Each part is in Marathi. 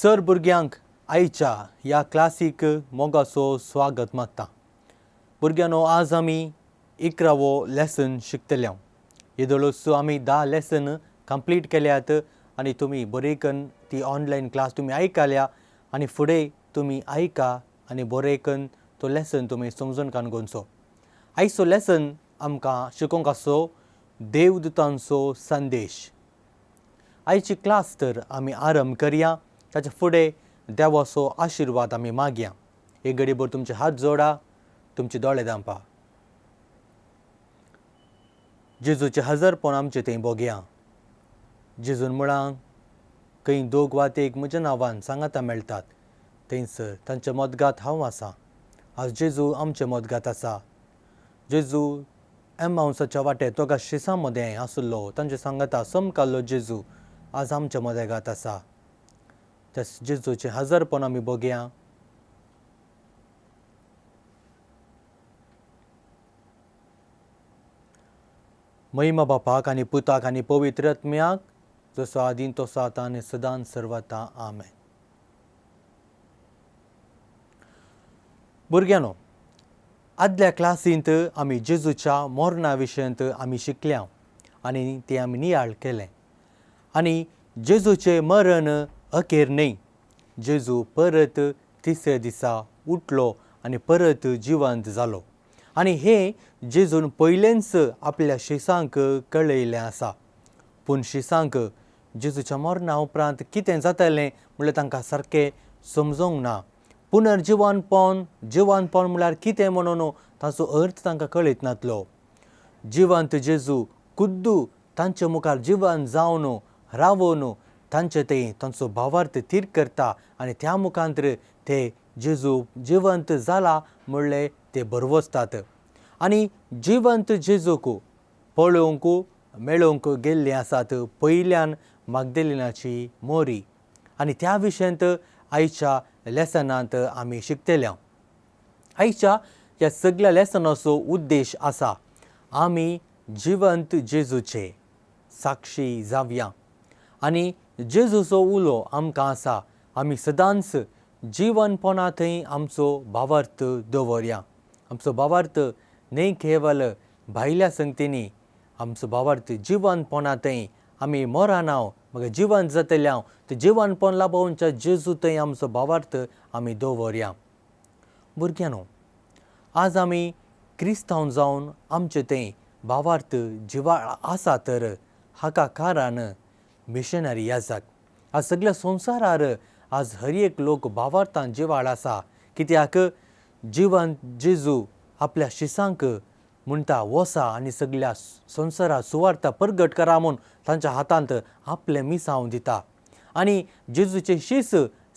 सर भुरग्यांक आयच्या ह्या क्लासीक मोगाचो स्वागत मागता. भुरग्यांनो, आज आमी 11वो लेसन शिकतले. येदोळोस आमी 10 लेसन कंप्लीट केल्यात आनी तुमी बरेकन ती ऑनलायन क्लास तुमी आयकल्या आनी फुडें तुमी आयका आनी बरेकन तो लेसन तुमी समजून काणगोनचो. आयचो लेसन आमकां शिकोवंक आसो देवदूतांचो संदेश. आयची क्लास तर आमी आरंभ करया. ताचे फुडें देवाचो आशिर्वाद आमी मागया. एक घडीभर तुमचे हात जोडा, तुमचे दोळे धांपा. जेजूचे हजरपण आमचे थंय बोगया. जेजून मुळांक खंय दोग वा एक म्हज्या नांवान सांगाता मेळटात थंयसर तांचे मदगांत हांव आसां. आज जेजू आमचे मदगांत आसा. जेजू एमावसाच्या वाटेर दोगा शिसां मदें आसलो तांचे सांगाता समकाल्लो जेजू आज आमच्या मदगांत आसा. जेजूचे हजरपण आमी बोगया. महिमा बापाक आनी पुताक आनी पवित्र आत्म्याक, जसो आदीं तसो आतां आनी सदांच सर्वता. आमेन. भुरग्यांनो, आदल्या क्लासींत आमी जेजूच्या मोरणा विशयांत आमी शिकल्या आनी तें आमी नियाळ केलें. आनी जेजूचें मरण अखेर न्हय. जेजू परत तिसऱ्या दिसा उठलो आनी परत जिवंत जालो. आनी हें जेजून पयलेंच आपल्या शिसांक कळयलें आसा. पूण शिसांक जेजूच्या मरणा उपरांत कितें जातलें म्हणल्यार तांकां सारकें समजोंक ना. पुनर्जिवनपण म्हळ्यार कितें म्हणून ताचो अर्थ तांकां कळीत नासलो. जिवंत जेजू खुद्दू तांचे मुखार जिवंत जावन रावून तांचे थंय तांचो भावार्थ तीर करता आनी त्या मुखांतर ते जेजू जिवंत जाला म्हणलें ते बरवसतात. आनी जिवंत जेजूक पळोवंक मेळोवंक गेल्लीं आसात पयल्यान मागदलेनाची मोरी. आनी त्या विशयांत आयच्या लेसनांत आमी शिकतल्या. आयच्या ह्या सगळ्या लेसनाचो उद्देश आसा आमी जिवंत जेजूचे साक्षी जावया. आनी जेजूचो उलो आमकां आसा आमी सदांच जिवनपणा थंय आमचो भावार्थ दवरया. आमचो भावार्थ न्हय केवल भायल्या संगतींनी, आमचो भावार्थ जिवनपणा थंय आमी मरनाव म्हाका जिवंत जातल्या तें जिवनपण लाबोवच्या जेजू थंय आमचो भावार्थ आमी दवरया. भुरग्यांनो, आज आमी क्रिस्तांव जावन आमचे थंय भावार्थ जिवाळ आसा तर हाका कारण मिशनरी आसात. आज सगळ्या संवसारार आज हर एक लोक भावार्थान जिवाळ आसा. कित्याक जिवंत जेजू आपल्या शिसांक म्हणटा वसा आनी सगळ्या संवसारात सुवार्ता परगट करा म्हूण तांच्या हातांत आपलें मिसांव दिता. आनी जेजूचे शीस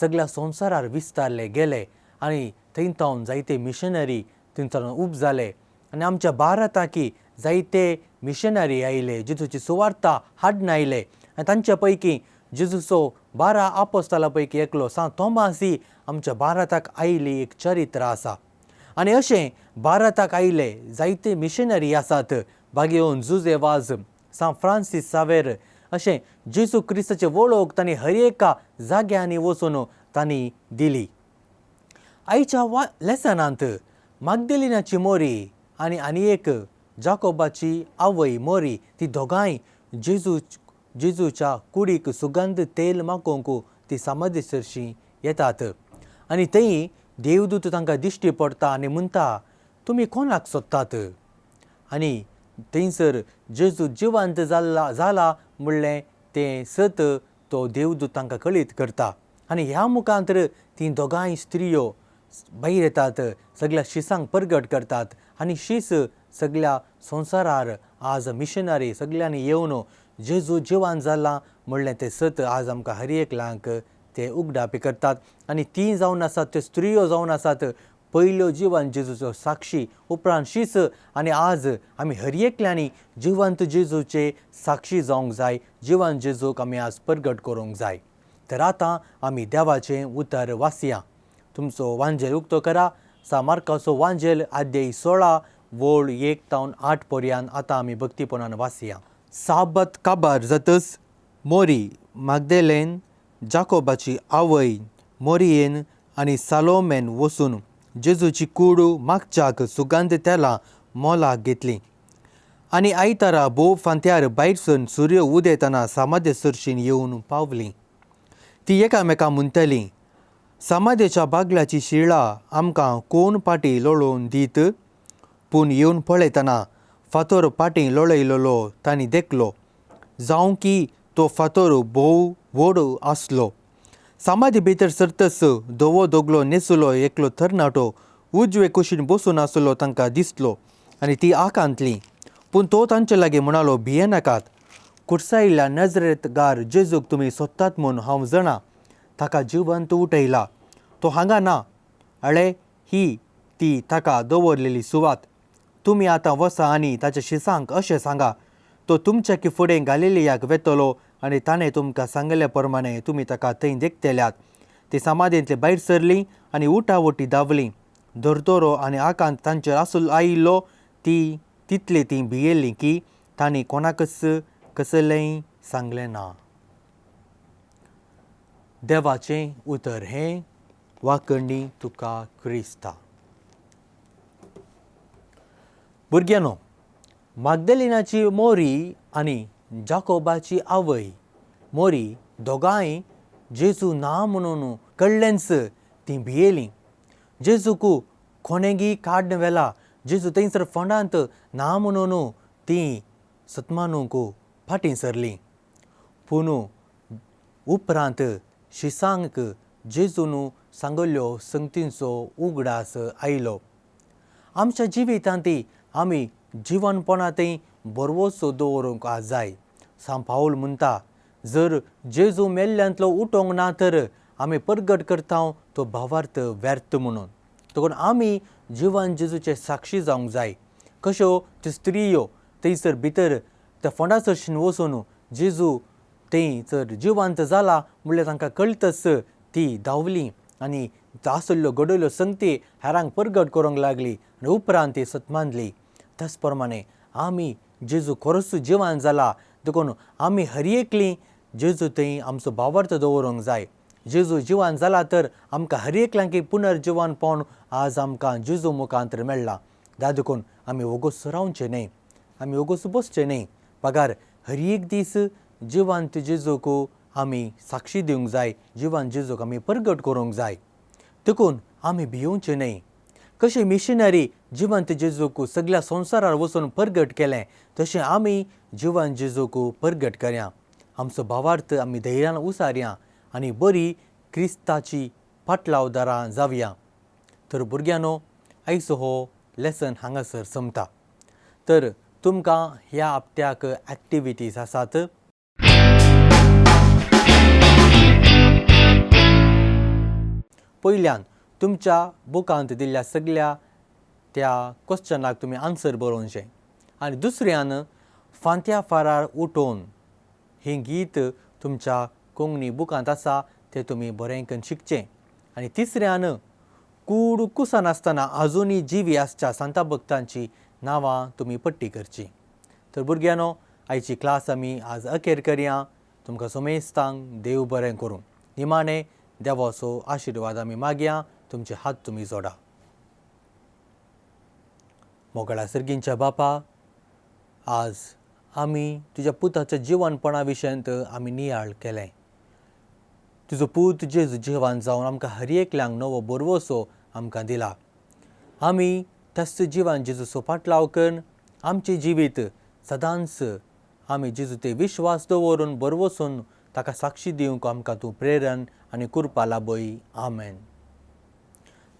सगळ्या संवसारार विस्तारले गेले आनी थंयतावन जायते मिशनरी थंयच्यान उब जाले. आनी आमच्या भारताकी जायते मिशनरी आयले, जेजूची सुवार्ता हाडून आयले. आनी तांचे पैकी जेजूचो 12 आपोस्तला पैकी एकलो सांत थोमास ही आमच्या भारताक आयली एक चरित्र आसा. आनी अशें भारताक आयले जायते मिशनरी आसात. बागेवन जुजेवाज, सांत फ्रांसीस सावेर अशें जेजू क्रिस्ताचे वळख तांणी हर एका जाग्यांनी वचून तांणी दिली. आयच्या लेसनांत मागदलेनाची मोरी आनी एक जाकोबाची आवय मोरी, ती दोगांय जेजूच्या कुडीक सुगंध तेल मागोवंक ती समाधीसरशीं येतात. आनी थंय देवदूत तांकां दिश्टी पडटा आनी म्हणटा तुमी कोणाक सोदतात. आनी थंयसर जेजू जिवंत जाला म्हणलें तें सत तो देवदूत तांकां कळीत करता. आनी ह्या मुखांतर तीं दोगांय स्त्रियो भायर येतात, सगळ्या शिसांक परगट करतात. आनी शीस सगळ्या संवसारार आज मिशनरी सगळ्यांनी येवन जेजू जिवंत जाला म्हणलें तें सत आज आमकां हर एकल्यांक ते उगडापी करतात. आनी तीं जावन आसात, त्यो स्त्रियो जावन आसात पयल्यो जिवंत जेजूचो साक्षी, उपरांत शीस. आनी आज आमी हर एकल्यांनी जिवंत जेजूचे साक्षी जावंक जाय. जिवंत जेजूक आमी आज परगट करूंक जाय. तर आतां आमी देवाचें उतर वाचया. तुमचो वांजेल उक्तो करा. सा मार्काचो वांजेल अध्याय 16 वोळ 1-8 पर्यंत आतां आमी भक्तीपणान वाचया. साबत काबार जातच मोरी मागदलेन जाकोबाची आवय मोरियेन आनी सालोमेन वचून जेजूची कूड मागच्याक सुगंध तेलां मोलाक घेतली. आनी आयतारा बोव फांत्यार भायर सूर्य उदेतना समाधी सरशीन येवन पावलीं. ती एकामेकां म्हणटलीं, समाधीच्या बागलाची शिळा आमकां कोण पाटी लोळोवन दीत? पूण येवन पळयतना फातर पाटी लोळयलोलो तांणी देखलो, जावं की तो फातर बोव व्हड आसलो. समाधी भितर सरतस धवो दोगलो न्हेसलो एकलो तरणाटो उजवे कुशीन बसून आसलो तांकां दिसलो आनी ती आकांतलीं. पूण तो तांचे लागीं म्हणालो, भिये नाकात. कुडसायल्ल्या नजरेतगार जेजूक तुमी सोदतात म्हूण हांव जाणा. ताका जिवंत उठयला. तो हांगा ना. अळे ही ती ताका दवरलेली सुवात. तुमी आतां वसा आनी ताच्या शिसांक अशें सांगा, तो तुमच्या फुडें गालिलियाक वेतलो आनी ताणें तुमकां सांगले प्रमाणे तुमी ताका थंय देखतल्यात. ती समाधींतली भायर सरलीं आनी उठावटी धांवलीं. धर्तोरो आनी आकांत तांचेर आयिल्लो. तितली तीं भियेल्लीं की तांणी कोणाकच कसलेंय सांगलें ना. देवाचें उतर हें, वाकणी तुका क्रिस्ता. भुरग्यांनो, मागदलिनाची मोरी आनी जाकोबाची आवय मोरी दोगांय जेजू ना म्हणून कळ्ळेंच तीं भियेलीं. जेजूक कोणेंगी काडून व्हेला. जेजू थंयसर फोंडांत ना म्हणून तीं सतमानूंक फाटीं सरलीं. पूण उपरांत शिसांक जेजून सांगल्यो संगतींचो उगडास आयलो. आमच्या जिवितांत आमी जिवनपणांतय बरवसो दवरूंक जाय. सांत पावल म्हणटा, जर जेजू मेल्ल्यांतलो उठोंक ना तर आमी परगट करता तो भावार्थ व्यर्थ म्हणून. देखून आमी जिवन जेजूचे साक्षी जावंक जाय. कश्यो त्यो स्त्रियो थंयसर भितर त्या फोंडासरशीन वचून जेजू थंयसर जिवंत जाला म्हणल्यार तांकां कळटच ती धांवलीं आनी आसल्ल्यो घडयल्यो संगती हेरांक परगट करूंक लागली आनी उपरांत ती सतमानली. त्याच प्रमाणे आमी जेजू खरोच जिवंत जाला देखून आमी हर एकलीं जेजू थंय आमचो भावार्थ दवरूंक जाय. जेजू जिवंत जाला तर आमकां हर एकल्यांक पुनर्जिवन पावन आज आमकां जेजू मुखांतर मेळ्ळां. देखून आमी वगोस रावचें न्हय, आमी वगोस बसचें न्हय. पगार हर एक दीस जिवंत जेजूक आमी साक्षी दिवंक जाय. जिवंत जेजूक आमी परगट करूंक जाय. देखून आमी भियोवचें न्हय. कशें मिशनरी जिवंत जेजूक सगळ्या संवसारार वचून परगट केलें तशें आमी जिवंत जेजूक परगट करया. आमचो भावार्थ आमी धैर्यान उसारया आनी बरी क्रिस्ताची फाटलावदारां जावया. तर भुरग्यांनो, आयचो हो लेसन हांगासर संपता. तर तुमकां ह्या हप्त्याक एक्टिविटीज आसात. पयल्यान तुमच्या बुकांत दिल्ल्या सगळ्या त्या क्वेश्चनाक तुमी आन्सर बरोवचें. आनी दुसऱ्यान फांत्या फारार उठोवन हें गीत तुमच्या कोंकणी बुकांत आसा तें तुमी बरें करून शिकचें. आनी तिसऱ्यान कूड कुसान आसतना आजुनी जिवी आसच्या सांता भक्तांची नांवां तुमी पट्टी करचीं. तर भुरग्यांनो, आयची क्लास आमी आज अखेर करया. तुमकां सोमेस्तांक देव बरें करूं. निमाणें देवाचो आशिर्वाद आमी मागया. तुमचे हात तुमी जोडा. मोगळ्या सर्गींच्या बापा, आज आमी तुज्या पुताच्या जिवनपणा विशयंत आमी नियाळ केलें. तुजो पूत जेजू जिवंत जावन आमकां हर एकल्यांक नवो बरवसो आमकां दिला. आमी तेच जिवन जेजूचो फाटलाव करून आमचें जिवीत सदांच आमी जेजू ते विश्वास दवरून बरवसून ताका साक्षी दिवंक आमकां तूं प्रेरण आनी कृपा लाबय. आमेन.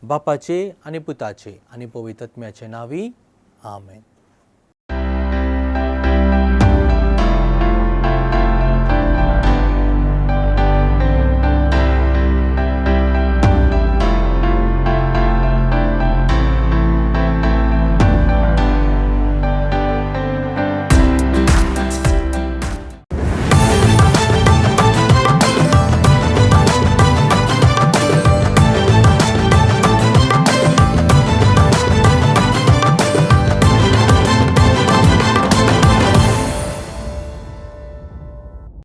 बापाचे आनी पुताचे आनी पवित्र आत्म्याचे नांवी. आमेन.